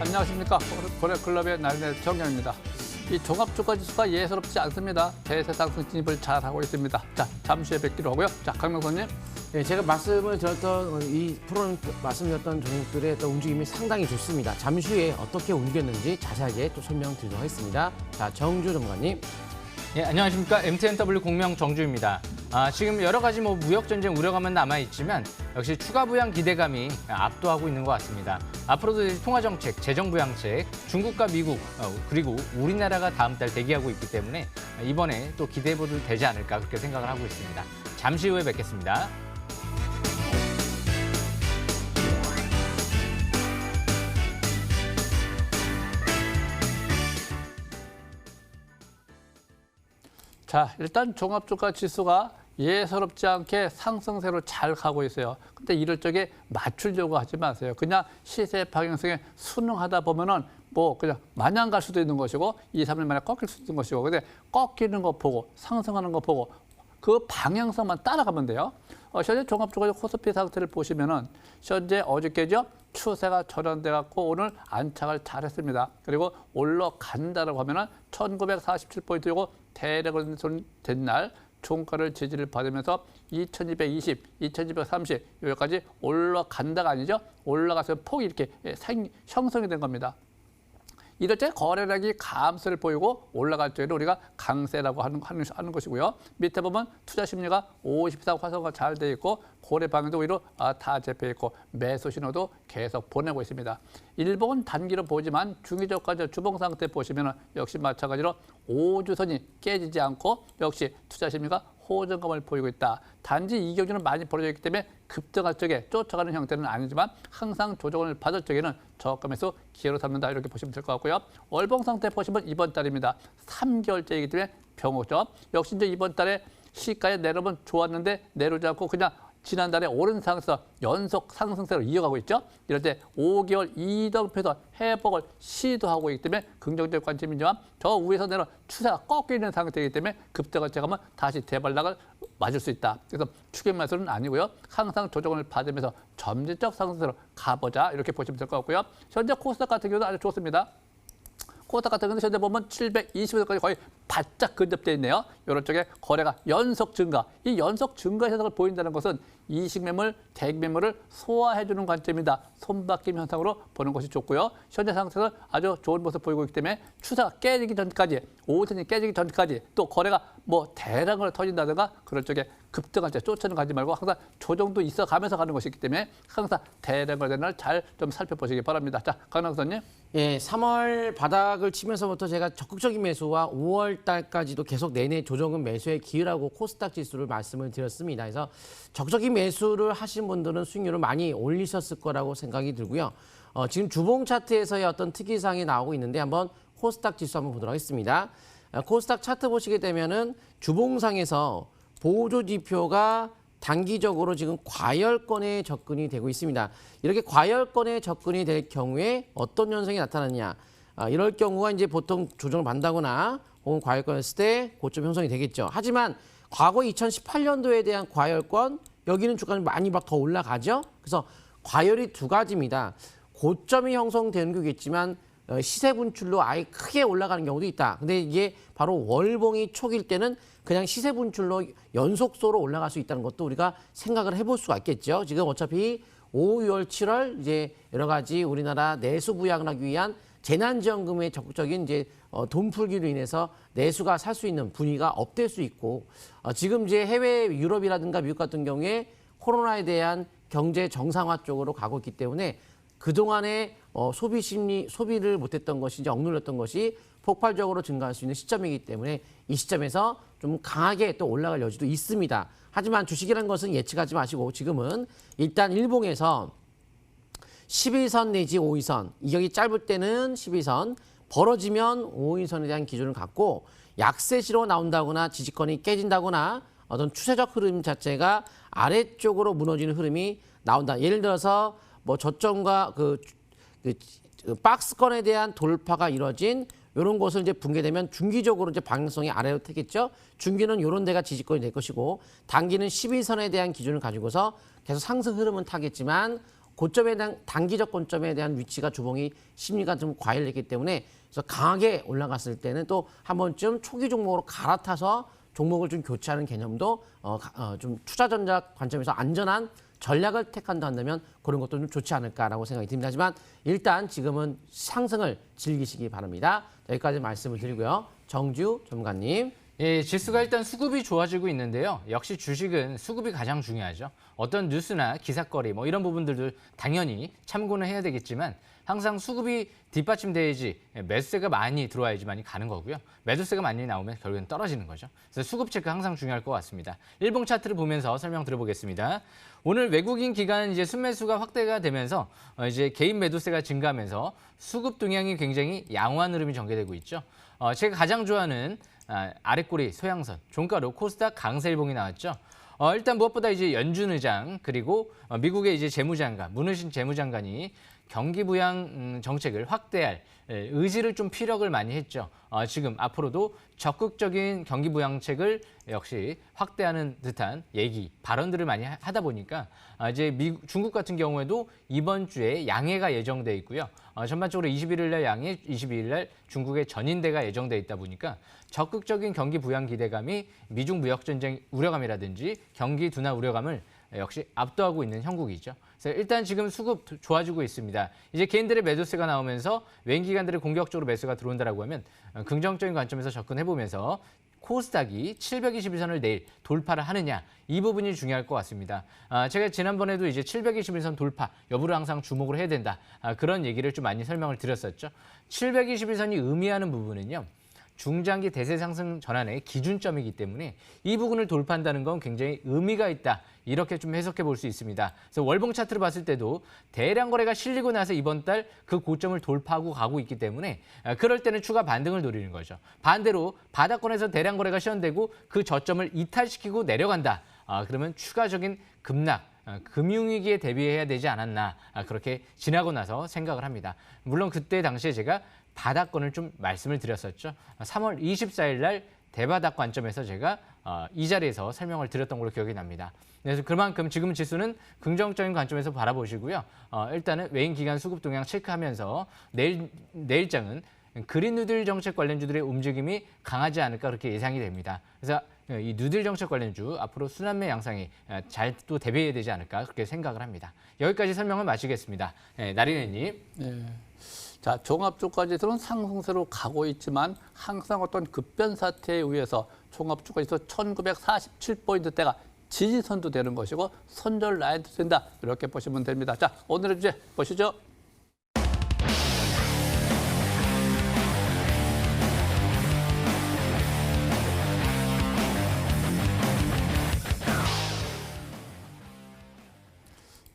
안녕하십니까. 고래클럽의 나린의 정경입니다. 이 종합주가지수가 예사롭지 않습니다. 대세 상승 진입을 잘하고 있습니다. 자, 잠시 후에 뵙기로 하고요. 자, 강명선님. 네, 제가 말씀을 드렸던 이 프로그램 말씀드렸던 종목들의 어떤 움직임이 상당히 좋습니다. 잠시 후에 어떻게 움직였는지 자세하게 또 설명드리도록 하겠습니다. 자, 정주 전문가님. 네, 안녕하십니까. MTNW 공명 정주입니다. 지금 여러 가지 무역 전쟁 우려감은 남아 있지만 역시 추가 부양 기대감이 압도하고 있는 것 같습니다. 앞으로도 통화 정책, 재정 부양책, 중국과 미국 그리고 우리나라가 다음 달 대기하고 있기 때문에 이번에 또 기대해봐도 되지 않을까 그렇게 생각을 하고 있습니다. 잠시 후에 뵙겠습니다. 자, 일단 종합주가 지수가 예사롭지 않게 상승세로 잘 가고 있어요. 근데 이럴 적에 맞추려고 하지 마세요. 그냥 시세 방향성에 순응하다 보면은 그냥 마냥 갈 수도 있는 것이고 2, 3일 만에 꺾일 수도 있는 것이고 근데 꺾이는 거 보고 상승하는 거 보고 그 방향성만 따라가면 돼요. 현재 종합주가 코스피 상태를 보시면은 현재 어저께죠. 추세가 전환돼 갖고 오늘 안착을 잘했습니다. 그리고 올라간다라고 하면은 1947포인트이고 대략으로 된 날 종가를 지지를 받으면서 2220, 2230 여기까지 올라간다가 아니죠. 올라가서 폭이 이렇게 형성이 된 겁니다. 이럴 때 거래량이 감소를 보이고 올라갈 때는 우리가 강세라고 하는 것이고요. 밑에 보면 투자 심리가 50 이상 활성화가 잘 돼 있고 거래 방향도 오히려 다 잡혀 있고 매수 신호도 계속 보내고 있습니다. 일봉은 단기로 보지만 중기저가 주봉 상태 보시면 역시 마찬가지로 5주선이 깨지지 않고 역시 투자 심리가 호전감을 보이고 있다. 단지 이 경주는 많이 벌어져 있기 때문에 급등할 적에 쫓아가는 형태는 아니지만 항상 조정을 받을 적에는 저가에서 기회로 삼는다 이렇게 보시면 될 것 같고요. 월봉 상태 보시면 이번 달입니다. 3개월째이기 때문에 병호죠. 역시 이제 이번 달에 시가에 내려오면 좋았는데 내려오지 않고 그냥 지난달에 오른 상승에서 연속 상승세로 이어가고 있죠. 이럴 때 5개월 이동표에서 회복을 시도하고 있기 때문에 긍정적 관점이지만 저 위에서 내려 추세가 꺾여 있는 상태이기 때문에 급등을 제가면 다시 대발락을 맞을 수 있다. 그래서 추격 매수는 아니고요. 항상 조정을 받으면서 점진적 상승세로 가보자 이렇게 보시면 될 것 같고요. 현재 코스닥 같은 경우도 아주 좋습니다. 코스닥 같은 경우는 현재 보면 720에서까지 거의 바짝 근접되어 있네요. 이런 쪽에 거래가 연속 증가. 이 연속 증가 현상을 보인다는 것은 이식 매물, 대기 매물을 소화해주는 관점이다. 손바뀜 현상으로 보는 것이 좋고요. 현재 상태에서 아주 좋은 모습 보이고 있기 때문에 추세가 깨지기 전까지, 5선이 깨지기 전까지 또 거래가 대량으로 터진다든가 그럴 적에 급등할 때 쫓아는 가지 말고 항상 조정도 있어가면서 가는 것이기 때문에 항상 대량을 되는 날 잘 좀 살펴보시기 바랍니다. 자, 강남선님. 예, 3월 바닥을 치면서부터 제가 적극적인 매수와 5월 달까지도 계속 내내 조정은 매수의 기회라고 코스닥 지수를 말씀을 드렸습니다. 그래서 적극적인 매수를 하신 분들은 수익률을 많이 올리셨을 거라고 생각이 들고요. 지금 주봉 차트에서의 어떤 특이사항이 나오고 있는데 한번 코스닥 지수 한번 보도록 하겠습니다. 코스닥 차트 보시게 되면은 주봉상에서 보조 지표가 단기적으로 지금 과열권에 접근이 되고 있습니다. 이렇게 과열권에 접근이 될 경우에 어떤 현상이 나타나느냐. 이럴 경우가 이제 보통 조정을 받는다거나 혹은 과열권이었을 때 고점 형성이 되겠죠. 하지만 과거 2018년도에 대한 과열권, 여기는 주가는 많이 더 올라가죠. 그래서 과열이 두 가지입니다. 고점이 형성되는 거겠지만 시세 분출로 아예 크게 올라가는 경우도 있다. 근데 이게 바로 월봉이 초기일 때는 그냥 시세 분출로 연속소로 올라갈 수 있다는 것도 우리가 생각을 해볼 수가 있겠죠. 지금 어차피 5, 6월, 7월 이제 여러 가지 우리나라 내수 부양을 하기 위한 재난지원금의 적극적인 이제 돈 풀기로 인해서 내수가 살 수 있는 분위기가 업될 수 있고 지금 이제 해외 유럽이라든가 미국 같은 경우에 코로나에 대한 경제 정상화 쪽으로 가고 있기 때문에 그동안에 소비 심리, 소비를 못했던 것이 이제 억눌렸던 것이 폭발적으로 증가할 수 있는 시점이기 때문에 이 시점에서 좀 강하게 또 올라갈 여지도 있습니다. 하지만 주식이라는 것은 예측하지 마시고 지금은 일단 일봉에서 11선 내지 5위선, 이격이 짧을 때는 12선, 벌어지면 5위선에 대한 기준을 갖고 약세시로 나온다거나 지지권이 깨진다거나 어떤 추세적 흐름 자체가 아래쪽으로 무너지는 흐름이 나온다. 예를 들어서 저점과 그 박스권에 대한 돌파가 이루어진 이런 것을 이제 붕괴되면 중기적으로 이제 방향성이 아래로 트겠죠. 중기는 이런 데가 지지권이 될 것이고 단기는 12선에 대한 기준을 가지고서 계속 상승 흐름은 타겠지만 고점에 대한 단기적 고점에 대한 위치가 주봉이 심리가 좀 과열됐기 때문에 그래서 강하게 올라갔을 때는 또 한 번쯤 초기 종목으로 갈아타서 종목을 좀 교체하는 개념도 좀 투자 전략 관점에서 안전한 전략을 택한다 한다면 그런 것도 좀 좋지 않을까라고 생각이 듭니다. 하지만 일단 지금은 상승을 즐기시기 바랍니다. 여기까지 말씀을 드리고요. 정지우 전문가님. 예, 지수가 일단 수급이 좋아지고 있는데요. 역시 주식은 수급이 가장 중요하죠. 어떤 뉴스나 기사거리 뭐 이런 부분들도 당연히 참고는 해야 되겠지만 항상 수급이 뒷받침돼야지 매수세가 많이 들어와야지만이 가는 거고요. 매도세가 많이 나오면 결국엔 떨어지는 거죠. 그래서 수급 체크 항상 중요할 것 같습니다. 일봉 차트를 보면서 설명 드려보겠습니다. 오늘 외국인 기관 이제 순매수가 확대가 되면서 이제 개인 매도세가 증가하면서 수급 동향이 굉장히 양호한 흐름이 전개되고 있죠. 제가 가장 좋아하는 아랫꼬리 소양선, 종가로 코스닥 강세일봉이 나왔죠. 일단 무엇보다 이제 연준 의장 그리고 미국의 이제 재무장관, 문우신 재무장관이 경기 부양 정책을 확대할 의지를 좀 피력을 많이 했죠. 지금 앞으로도 적극적인 경기 부양책을 역시 확대하는 듯한 얘기, 발언들을 많이 하다 보니까 이제 중국 같은 경우에도 이번 주에 양해가 예정돼 있고요. 전반적으로 21일 날 양해, 22일 날 중국의 전인대가 예정돼 있다 보니까 적극적인 경기 부양 기대감이 미중 무역 전쟁 우려감이라든지 경기 둔화 우려감을 역시 압도하고 있는 형국이죠. 그래서 일단 지금 수급 좋아지고 있습니다. 이제 개인들의 매도세가 나오면서 외인 기관들의 공격적으로 매수가 들어온다라고 하면 긍정적인 관점에서 접근해보면서 코스닥이 721선을 내일 돌파를 하느냐 이 부분이 중요할 것 같습니다. 제가 지난번에도 이제 721선 돌파 여부를 항상 주목을 해야 된다. 그런 얘기를 좀 많이 설명을 드렸었죠. 721선이 의미하는 부분은요. 중장기 대세 상승 전환의 기준점이기 때문에 이 부분을 돌파한다는 건 굉장히 의미가 있다. 이렇게 좀 해석해 볼 수 있습니다. 그래서 월봉 차트를 봤을 때도 대량 거래가 실리고 나서 이번 달 그 고점을 돌파하고 가고 있기 때문에 그럴 때는 추가 반등을 노리는 거죠. 반대로 바닥권에서 대량 거래가 시현되고 그 저점을 이탈시키고 내려간다. 그러면 추가적인 급락, 금융위기에 대비해야 되지 않았나 그렇게 지나고 나서 생각을 합니다. 물론 그때 당시에 제가 바닥권을 좀 말씀을 드렸었죠. 3월 24일 날 대바닥 관점에서 제가 이 자리에서 설명을 드렸던 걸로 기억이 납니다. 그래서 그만큼 지금 지수는 긍정적인 관점에서 바라보시고요. 일단은 외인 기관 수급 동향 체크하면서 내일장은 그린 누딜 정책 관련주들의 움직임이 강하지 않을까 그렇게 예상이 됩니다. 그래서 이 누딜 정책 관련주 앞으로 순환매 양상이 잘 또 대비해야 되지 않을까 그렇게 생각을 합니다. 여기까지 설명을 마치겠습니다. 나리네님. 네. 자, 종합주가지수는 상승세로 가고 있지만 항상 어떤 급변 사태에 의해서 종합주가지수 1947포인트대가 지지선도 되는 것이고 손절 라인도 된다. 이렇게 보시면 됩니다. 자, 오늘의 주제 보시죠.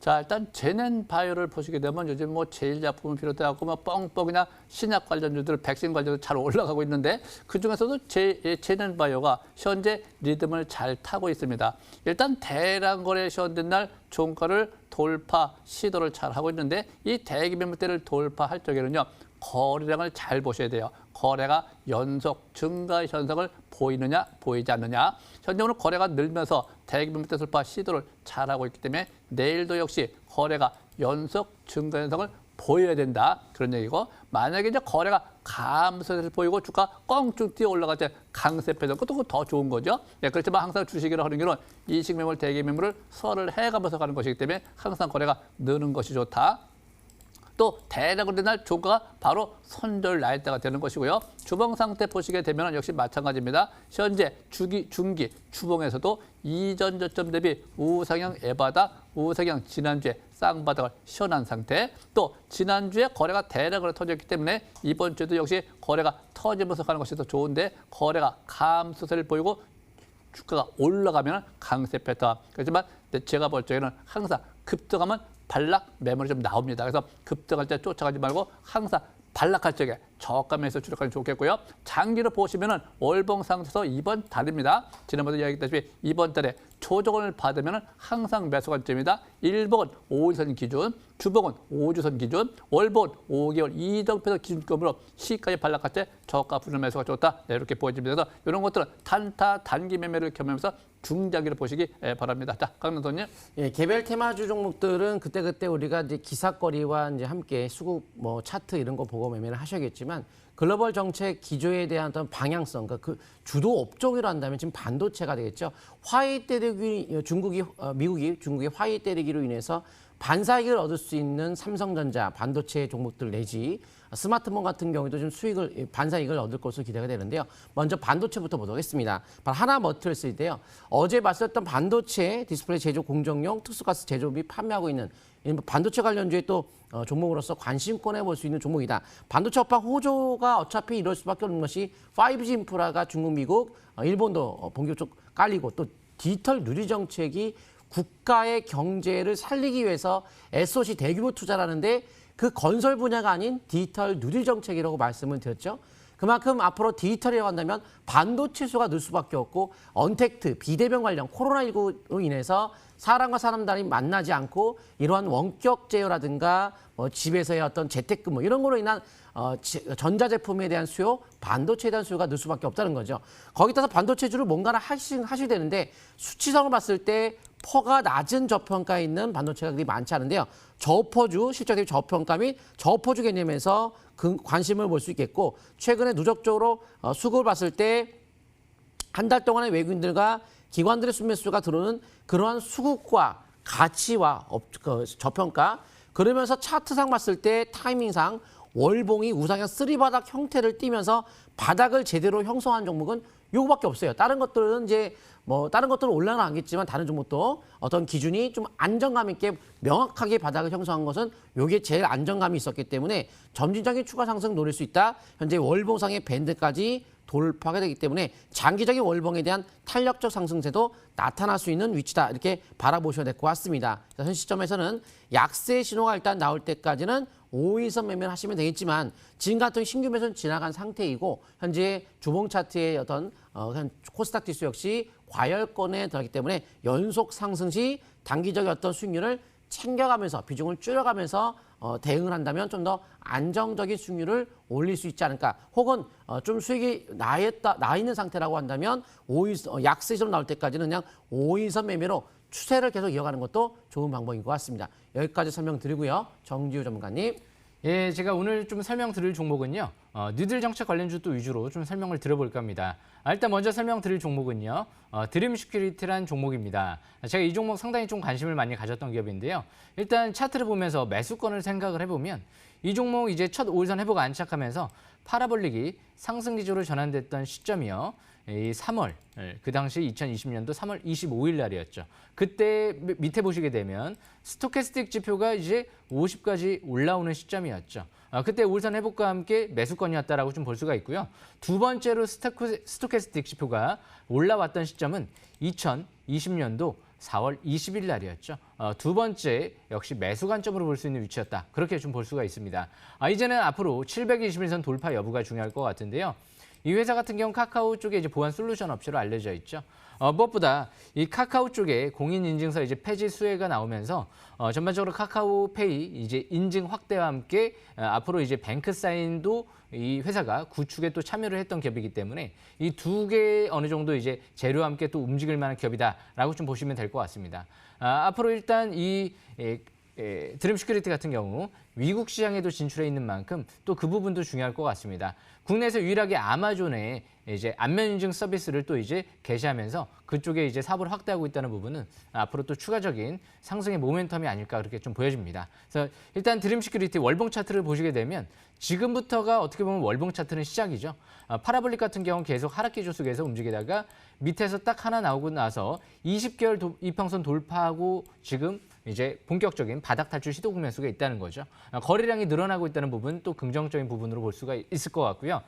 자, 일단 제넨바이오를 보시게 되면 요즘 뭐 제일약품을 비롯해갖고 뭐 뻥뻥이나 신약 관련주들, 백신 관련주 잘 올라가고 있는데 그 중에서도 제넨바이오가 현재 리듬을 잘 타고 있습니다. 일단 대량 거래 시현된 날 종가를 돌파 시도를 잘 하고 있는데 이 대기 매물대를 돌파할 적에는요. 거래량을 잘 보셔야 돼요. 거래가 연속 증가 현상을 보이느냐 보이지 않느냐. 현재 거래가 늘면서 대기 매물대 돌파 시도를 잘하고 있기 때문에 내일도 역시 거래가 연속 증가 현상을 보여야 된다. 그런 얘기고 만약에 이제 거래가 감소세를 보이고 주가 껑충 뛰어 올라갈 때 강세 패던 것도 더 좋은 거죠. 예, 그렇지만 항상 주식이라 하는 경우는 이식 매물, 대기 매물을 설을 해가면서 가는 것이기 때문에 항상 거래가 느는 것이 좋다. 또 대량으로 된 날 종가가 바로 손절 라인대가 되는 것이고요. 주봉 상태 보시게 되면 역시 마찬가지입니다. 현재 중기 주봉에서도 이전 저점 대비 우상향 에바다, 우상향 지난주에 쌍바닥을 시원한 상태. 또 지난주에 거래가 대량으로 터졌기 때문에 이번 주에도 역시 거래가 터지면서 가는 것이 더 좋은데 거래가 감소세를 보이고 주가가 올라가면 강세 패턴. 그렇지만 제가 볼 적에는 항상 급등하면 반락 매물이 좀 나옵니다. 그래서 급등할 때 쫓아가지 말고 항상 반락할 적에 저가 매수 추적하는 게 좋겠고요. 장기로 보시면은 월봉 상태에서 이번 달입니다. 지난번에 이야기했다시피 이번 달에 조정을 받으면 항상 매수 관점이다. 일봉은 5일선 기준, 주봉은 5주선 기준, 월봉은 5개월 이정표에서 기준금으로 시가의 반락할 때 저가 분할 매수가 좋다. 네, 이렇게 보여집니다. 그래서 이런 것들은 단타 단기 매매를 겸하면서 중장기를 보시기 바랍니다. 자, 강남선님. 예, 개별 테마주 종목들은 그때그때 우리가 이제 기사거리와 이제 함께 수급 뭐 차트 이런 거 보고 매매를 하셔야겠지만 글로벌 정책 기조에 대한 어떤 방향성, 그러니까 그 주도 업종으로 한다면 지금 반도체가 되겠죠. 화해 때리기 미국이 중국의 화해 때리기로 인해서 반사이익을 얻을 수 있는 삼성전자 반도체 종목들 내지 스마트폰 같은 경우에도 좀 반사이익을 얻을 것으로 기대가 되는데요. 먼저 반도체부터 보도록 하겠습니다. 바로 하나머티리얼스인데요. 어제 말씀드렸던 반도체 디스플레이 제조 공정용 특수가스 제조 및 판매하고 있는 반도체 관련주의 또 종목으로서 관심권에 볼 수 있는 종목이다. 반도체 업황 호조가 어차피 이럴 수밖에 없는 것이 5G 인프라가 중국, 미국, 일본도 본격적으로 깔리고 또 디지털 누리 정책이 국가의 경제를 살리기 위해서 SOC 대규모 투자를 하는데 그 건설 분야가 아닌 디지털 누리 정책이라고 말씀을 드렸죠. 그만큼 앞으로 디지털이라고 한다면 반도체 수가 늘 수밖에 없고 언택트, 비대면 관련 코로나19로 인해서 사람과 사람들이 만나지 않고 이러한 원격 제어라든가 집에서의 어떤 재택근무 이런 거로 인한 전자제품에 대한 수요, 반도체에 대한 수요가 늘 수밖에 없다는 거죠. 거기 따라서 반도체주를 뭔가를 하셔야 되는데 수치성을 봤을 때 퍼가 낮은 저평가에 있는 반도체가 그리 많지 않은데요. 저퍼주, 실적 대비 저평가 및 저퍼주 개념에서 관심을 볼 수 있겠고 최근에 누적적으로 수급을 봤을 때 한 달 동안의 외국인들과 기관들의 순매수가 들어오는 그러한 수급과 가치와 저평가 그러면서 차트상 봤을 때 타이밍상 월봉이 우상향 3바닥 형태를 띠면서 바닥을 제대로 형성한 종목은 요거밖에 없어요. 다른 것들은 이제 다른 것들은 올라가겠지만 다른 종목도 어떤 기준이 좀 안정감 있게 명확하게 바닥을 형성한 것은 요게 제일 안정감이 있었기 때문에 점진적인 추가 상승 노릴 수 있다. 현재 월봉상의 밴드까지 돌파가 되기 때문에 장기적인 월봉에 대한 탄력적 상승세도 나타날 수 있는 위치다. 이렇게 바라보셔야 될 것 같습니다. 현 시점에서는 약세 신호가 일단 나올 때까지는 5일선 매매를 하시면 되겠지만 지금 같은 신규 매수는 지나간 상태이고 현재 주봉 차트의 어떤 코스닥 지수 역시 과열권에 들어가기 때문에 연속 상승 시 단기적인 어떤 수익률을 챙겨가면서 비중을 줄여가면서 대응을 한다면 좀 더 안정적인 수익률을 올릴 수 있지 않을까. 혹은 좀 수익이 나 있는 상태라고 한다면 약세시로 나올 때까지는 그냥 5일선 매매로 추세를 계속 이어가는 것도 좋은 방법인 것 같습니다. 여기까지 설명드리고요. 정지우 전문가님. 예, 제가 오늘 좀 설명드릴 종목은요. 뉴딜 정책 관련주 또 위주로 좀 설명을 드려볼까 합니다. 일단 먼저 설명드릴 종목은요. 드림 시큐리티라는 종목입니다. 제가 이 종목 상당히 좀 관심을 많이 가졌던 기업인데요. 일단 차트를 보면서 매수권을 생각을 해보면 이 종목 이제 첫 5일선 회복 안착하면서 파라볼릭이 상승 기조로 전환됐던 시점이요. 이 3월, 그 당시 2020년도 3월 25일 날이었죠. 그때 밑에 보시게 되면 스토캐스틱 지표가 이제 50까지 올라오는 시점이었죠. 그때 울산 회복과 함께 매수권이었다라고 좀 볼 수가 있고요. 두 번째로 스토캐스틱 지표가 올라왔던 시점은 2020년도 4월 20일 날이었죠. 두 번째 역시 매수 관점으로 볼 수 있는 위치였다. 그렇게 좀 볼 수가 있습니다. 이제는 앞으로 721선 돌파 여부가 중요할 것 같은데요. 이 회사 같은 경우 카카오 쪽에 이제 보안 솔루션 업체로 알려져 있죠. 무엇보다 이 카카오 쪽에 공인인증서 이제 폐지 수혜가 나오면서 전반적으로 카카오페이 이제 인증 확대와 함께 앞으로 이제 뱅크 사인도 이 회사가 구축에 또 참여를 했던 기업이기 때문에 이 두 개 어느 정도 이제 재료와 함께 또 움직일 만한 기업이다라고 좀 보시면 될 것 같습니다. 앞으로 일단 이 드림 시큐리티 같은 경우 미국 시장에도 진출해 있는 만큼 또 그 부분도 중요할 것 같습니다. 국내에서 유일하게 아마존에 이제 안면 인증 서비스를 또 이제 개시하면서 그쪽에 이제 사업을 확대하고 있다는 부분은 앞으로 또 추가적인 상승의 모멘텀이 아닐까 그렇게 좀 보여집니다. 그래서 일단 드림 시큐리티 월봉 차트를 보시게 되면 지금부터가 어떻게 보면 월봉 차트는 시작이죠. 파라볼릭 같은 경우 계속 하락 기조 속에서 움직이다가 밑에서 딱 하나 나오고 나서 20개월 이평선 돌파하고 지금 이제 본격적인 바닥 탈출 시도 매수가 있다는 거죠. 거래량이 늘어나고 있다는 부분 또 긍정적인 부분으로 볼 수가 있을 것 같고요.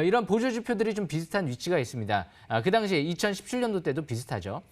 이런 보조 지표들이 좀 비슷한 위치가 있습니다. 그 당시에 2017년도 때도 비슷하죠.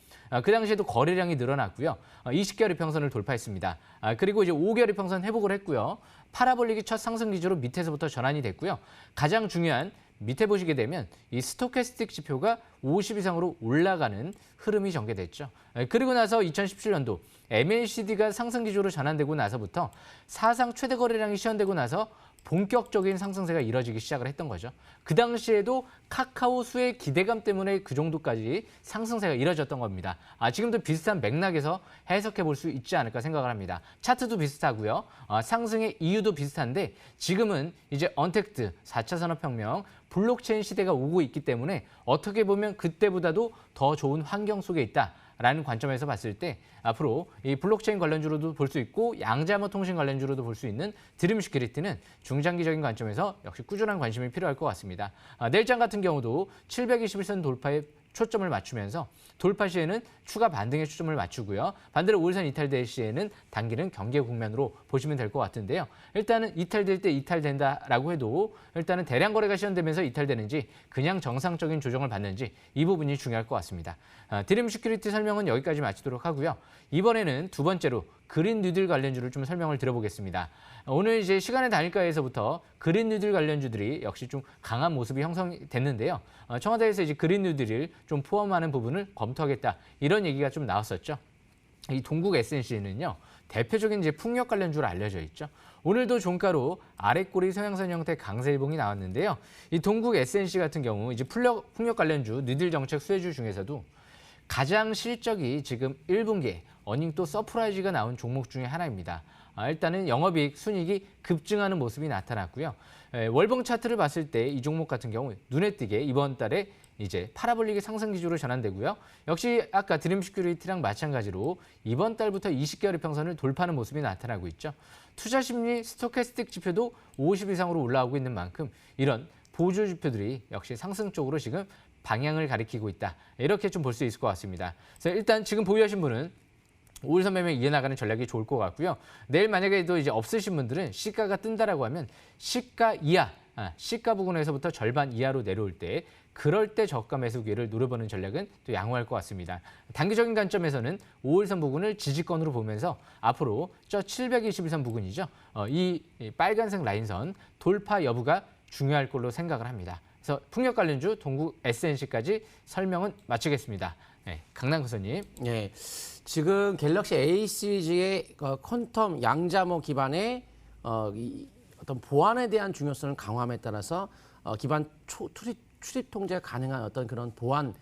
그 당시에도 거래량이 늘어났고요. 20개월 이평선을 돌파했습니다. 그리고 이제 5개월 이평선 회복을 했고요. 파라볼릭이 첫 상승 기조로 밑에서부터 전환이 됐고요. 가장 중요한 밑에 보시게 되면 이 스토캐스틱 지표가 50 이상으로 올라가는 흐름이 전개됐죠. 그리고 나서 2017년도 MACD가 상승 기조로 전환되고 나서부터 사상 최대 거래량이 시현되고 나서 본격적인 상승세가 이뤄지기 시작을 했던 거죠. 그 당시에도 카카오 수의 기대감 때문에 그 정도까지 상승세가 이뤄졌던 겁니다. 지금도 비슷한 맥락에서 해석해 볼 수 있지 않을까 생각을 합니다. 차트도 비슷하고요. 상승의 이유도 비슷한데 지금은 이제 언택트, 4차 산업혁명, 블록체인 시대가 오고 있기 때문에 어떻게 보면 그때보다도 더 좋은 환경 속에 있다라는 관점에서 봤을 때 앞으로 이 블록체인 관련주로도 볼 수 있고 양자암호 통신 관련주로도 볼 수 있는 드림 시큐리티는 중장기적인 관점에서 역시 꾸준한 관심이 필요할 것 같습니다. 내일장 같은 경우도 721선 돌파에 초점을 맞추면서 돌파 시에는 추가 반등에 초점을 맞추고요. 반대로 5일선 이탈될 시에는 단기는 경계 국면으로 보시면 될 것 같은데요. 일단은 이탈될 때 이탈된다라고 해도 일단은 대량 거래가 시현되면서 이탈되는지 그냥 정상적인 조정을 받는지 이 부분이 중요할 것 같습니다. 드림 시큐리티 설명은 여기까지 마치도록 하고요. 이번에는 두 번째로 그린 뉴딜 관련주를 좀 설명을 드려보겠습니다. 오늘 이제 시간의 단일가에서부터 그린 뉴딜 관련주들이 역시 좀 강한 모습이 형성됐는데요. 청와대에서 이제 그린 뉴딜을 좀 포함하는 부분을 검토하겠다 이런 얘기가 좀 나왔었죠. 이 동국 SNC는요 대표적인 이제 풍력 관련주로 알려져 있죠. 오늘도 종가로 아랫꼬리 서양선 형태 강세일봉이 나왔는데요. 이 동국 SNC 같은 경우 이제 풍력 관련주 뉴딜 정책 수혜주 중에서도 가장 실적이 지금 1분기에 어닝 또 서프라이즈가 나온 종목 중에 하나입니다. 일단은 영업이익, 순이익이 급증하는 모습이 나타났고요. 월봉 차트를 봤을 때 이 종목 같은 경우 눈에 띄게 이번 달에 이제 파라볼릭의 상승 기조로 전환되고요. 역시 아까 드림 시큐리티랑 마찬가지로 이번 달부터 20개월 이평선을 돌파하는 모습이 나타나고 있죠. 투자 심리 스토캐스틱 지표도 50 이상으로 올라오고 있는 만큼 이런 보조 지표들이 역시 상승 쪽으로 지금 방향을 가리키고 있다. 이렇게 좀 볼 수 있을 것 같습니다. 그래서 일단 지금 보유하신 분은 5일선 매매 이어나가는 전략이 좋을 것 같고요. 내일 만약에 또 이제 없으신 분들은 시가가 뜬다라고 하면 시가 이하, 시가 부근에서부터 절반 이하로 내려올 때 그럴 때 저가 매수 기회를 노려보는 전략은 또 양호할 것 같습니다. 단기적인 관점에서는 5일선 부근을 지지권으로 보면서 앞으로 저 721선 부근이죠. 이 빨간색 라인선 돌파 여부가 중요할 걸로 생각을 합니다. 그래서 풍력 관련주 동국 SNC까지 설명은 마치겠습니다. 네, 강남구 선님. 네, 지금 갤럭시 A 시리즈의 퀀텀 양자모 기반의 어떤 보안에 대한 중요성을 강화함에 따라서 기반 출입 통제가 가능한 어떤 그런 보안에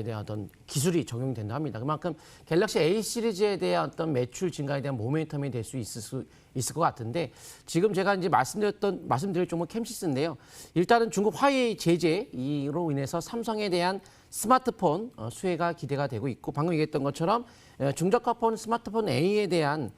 대한 어떤 기술이 적용된다 합니다. 그만큼 갤럭시 A 시리즈에 대한 어떤 매출 증가에 대한 모멘텀이 될 수 있을 것 같은데 지금 제가 이제 말씀드릴 종목 캠시스인데요. 일단은 중국 화웨이 제재로 인해서 삼성에 대한 스마트폰 수혜가 기대가 되고 있고 방금 얘기했던 것처럼 중저가폰 스마트폰 A에 대한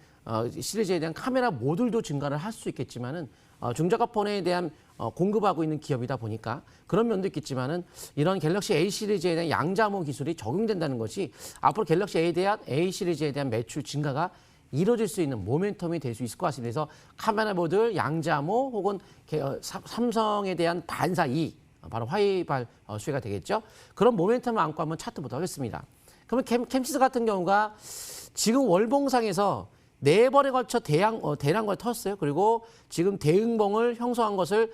시리즈에 대한 카메라 모듈도 증가를 할 수 있겠지만은 중저가폰에 대한 공급하고 있는 기업이다 보니까 그런 면도 있겠지만은 이런 갤럭시 A 시리즈에 대한 양자모 기술이 적용된다는 것이 앞으로 갤럭시 A 시리즈에 대한 매출 증가가 이루어질 수 있는 모멘텀이 될 수 있을 것 같습니다. 그래서 카메라 모듈, 양자모 혹은 삼성에 대한 반사 이익, 바로 화이발 수혜가 되겠죠. 그런 모멘텀을 안고 한번 차트 보도록 하겠습니다. 그러면 캠시스 같은 경우가 지금 월봉상에서 4번에 걸쳐 대량걸 텄어요. 그리고 지금 대응봉을 형성한 것을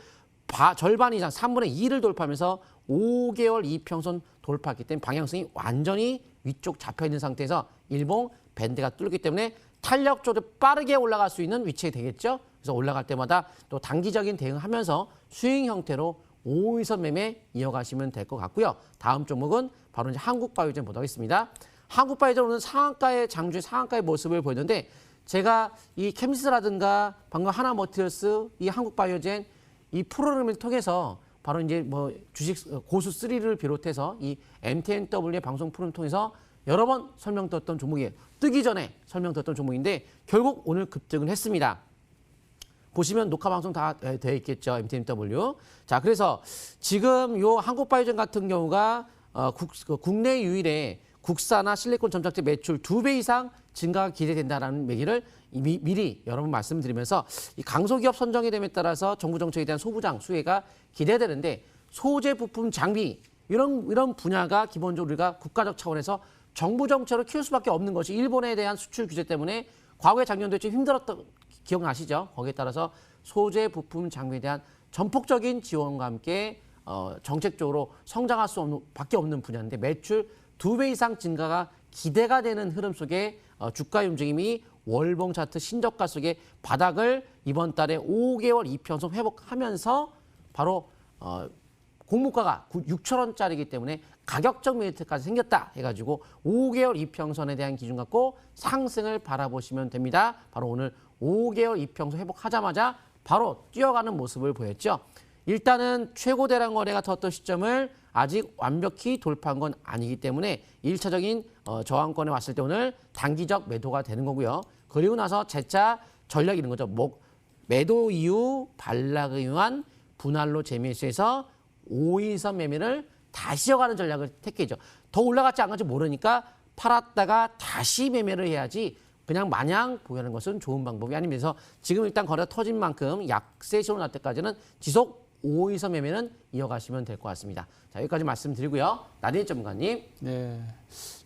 절반 이상 3분의 2를 돌파하면서 5개월 이평선 돌파했기 때문에 방향성이 완전히 위쪽 잡혀있는 상태에서 일봉 밴드가 뚫기 때문에 탄력적으로 빠르게 올라갈 수 있는 위치에 되겠죠. 그래서 올라갈 때마다 또 단기적인 대응하면서 스윙 형태로 5일선 매매 이어가시면 될 것 같고요. 다음 종목은 바로 이제 한국바이오젠 보도록 하겠습니다. 한국바이오젠 오늘 상한가의 장주의 상한가의 모습을 보였는데 제가 이 캠시스라든가 방금 하나머티리얼스, 이 한국바이오젠 이 프로그램을 통해서 바로 이제 뭐 주식 고수 3를 비롯해서 이 MTNW의 방송 프로그램을 통해서 여러 번 설명드렸던 종목이에요. 뜨기 전에 설명드렸던 종목인데 결국 오늘 급등을 했습니다. 보시면 녹화 방송 다 되어 있겠죠. MTNW. 자, 그래서 지금 요 한국바이오젠 같은 경우가 국내 유일의 국산화 실리콘 점착제 매출 2배 이상 증가가 기대된다라는 얘기를 미리 여러분 말씀드리면서 이 강소기업 선정이 됨에 따라서 정부 정책에 대한 소부장 수혜가 기대되는데 소재 부품 장비 이런 분야가 기본적으로 우리가 국가적 차원에서 정부 정책으로 키울 수밖에 없는 것이 일본에 대한 수출 규제 때문에 과거에 작년도에 좀 힘들었던 기억나시죠? 거기에 따라서 소재 부품 장비에 대한 전폭적인 지원과 함께 정책적으로 성장할 수밖에 없는 분야인데 매출 2배 이상 증가가 기대가 되는 흐름 속에 주가의 움직임이 월봉 차트 신저가 속에 바닥을 이번 달에 5개월 이평선 회복하면서 바로 공모가가 6천 원짜리이기 때문에 가격적 메리트까지 생겼다 해가지고 5개월 이평선에 대한 기준 갖고 상승을 바라보시면 됩니다. 바로 오늘 5개월 이평선 회복하자마자 바로 뛰어가는 모습을 보였죠. 일단은 최고 대량 거래가 터졌던 시점을 아직 완벽히 돌파한 건 아니기 때문에 1차적인 저항권에 왔을 때 오늘 단기적 매도가 되는 거고요. 그리고 나서 재차 전략이 있는 거죠. 매도 이후 반락에 의한 분할로 재매수해서 5일선 매매를 다시 이어가는 전략을 택해죠. 더 올라갈지 안 갈지 모르니까 팔았다가 다시 매매를 해야지 그냥 마냥 보유하는 것은 좋은 방법이 아니면서 지금 일단 거래가 터진 만큼 약세 시로 날 때까지는 지속 5일선 매매는 이어가시면 될 것 같습니다. 자, 여기까지 말씀드리고요. 나대일 전문가님. 네,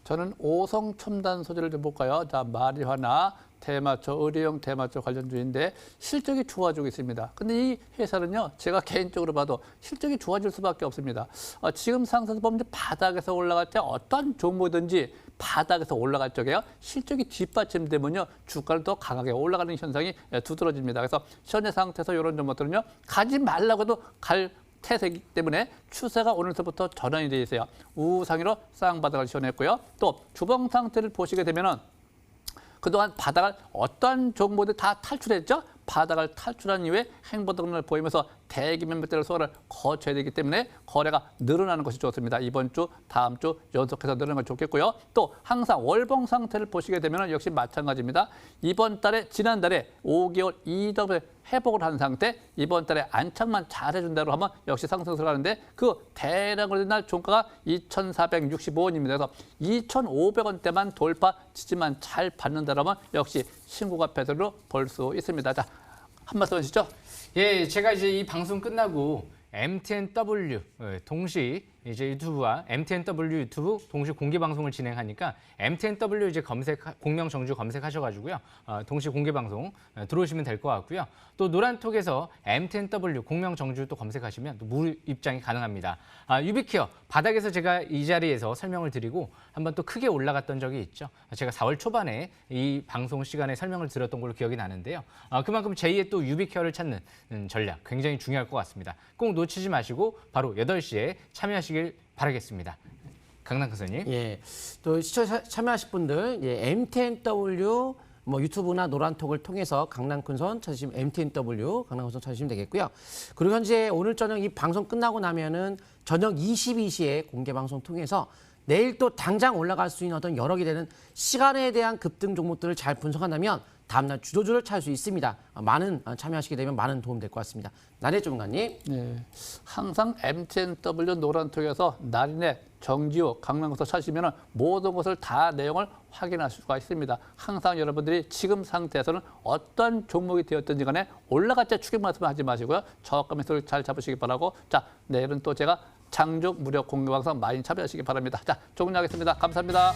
저는 오성 첨단 소재를 좀 볼까요? 자, 마리화나 대마초, 의료용 대마초 관련주인데 실적이 좋아지고 있습니다. 근데 이 회사는요, 제가 개인적으로 봐도 실적이 좋아질 수밖에 없습니다. 지금 상승 보면 바닥에서 올라갈 때 어떤 종목이든지 바닥에서 올라갈 적에요, 실적이 뒷받침되면요, 주가는 더 강하게 올라가는 현상이 두드러집니다. 그래서 현재 상태에서 이런 종목들은요, 가지 말라고 해도 갈 태세이기 때문에 추세가 오늘부터 전환이 돼 있어요. 우상위로 쌍바닥을 지원했고요. 또 주봉 상태를 보시게 되면은 그동안 바닥을 어떤 종목들 다 탈출했죠? 바닥을 탈출한 이후에 행보등을 보이면서 대기 매매대를 소화를 거쳐야 되기 때문에 거래가 늘어나는 것이 좋습니다. 이번 주, 다음 주 연속해서 늘어나는 건 좋겠고요. 또 항상 월봉 상태를 보시게 되면 역시 마찬가지입니다. 이번 달에 지난달에 5개월 이더블 회복을 한 상태, 이번 달에 안착만 잘해준다고 하면 역시 상승세를 하는데 그 대량으로 된 날 종가가 2,465원입니다. 그래서 2,500원대만 돌파 지지만 잘 받는다면 역시 신고가 패턴으로 볼 수 있습니다. 자, 한 말씀 하시죠. 예, 제가 이제 이 방송 끝나고 MTNW 동시 이제 유튜브와 MTNW 유튜브 동시 공개 방송을 진행하니까 MTNW 이제 공명 정주 검색하셔가지고요, 동시 공개 방송 들어오시면 될 것 같고요. 또 노란톡에서 MTNW 공명 정주 또 검색하시면 또 무료 입장이 가능합니다. 유비케어 바닥에서 제가 이 자리에서 설명을 드리고 한번 또 크게 올라갔던 적이 있죠. 제가 4월 초반에 이 방송 시간에 설명을 드렸던 걸로 기억이 나는데요. 그만큼 제2의 또 유비케어를 찾는 전략 굉장히 중요할 것 같습니다. 꼭 놓치지 마시고 바로 8시에 참여하시길 바라겠습니다. 강남 교수님. 예, 또 시청자 참여하실 분들 MTNW 유튜브나 노란톡을 통해서 강남큰손 찾으시면 MTNW 강남큰손 찾으시면 되겠고요. 그리고 현재 오늘 저녁 이 방송 끝나고 나면은 저녁 22시에 공개 방송 통해서 내일 또 당장 올라갈 수 있는 어떤 여러 개 되는 시간에 대한 급등 종목들을 잘 분석한다면 다음날 주도주를 찾을 수 있습니다. 많은 참여하시게 되면 많은 도움 될 것 같습니다. 나래 전문가님. 네, 항상 MTNW 노란톡에서 나린의 정지호, 강남에서 찾으시면 모든 것을 다 내용을 확인하실 수가 있습니다. 항상 여러분들이 지금 상태에서는 어떤 종목이 되었든지 간에 올라갈 때 추격 말씀하지 마시고요. 저가 매수를 잘 잡으시기 바라고, 자, 내일은 또 제가 장족 무료 공개 방송 많이 참여하시기 바랍니다. 자, 종료하겠습니다. 감사합니다.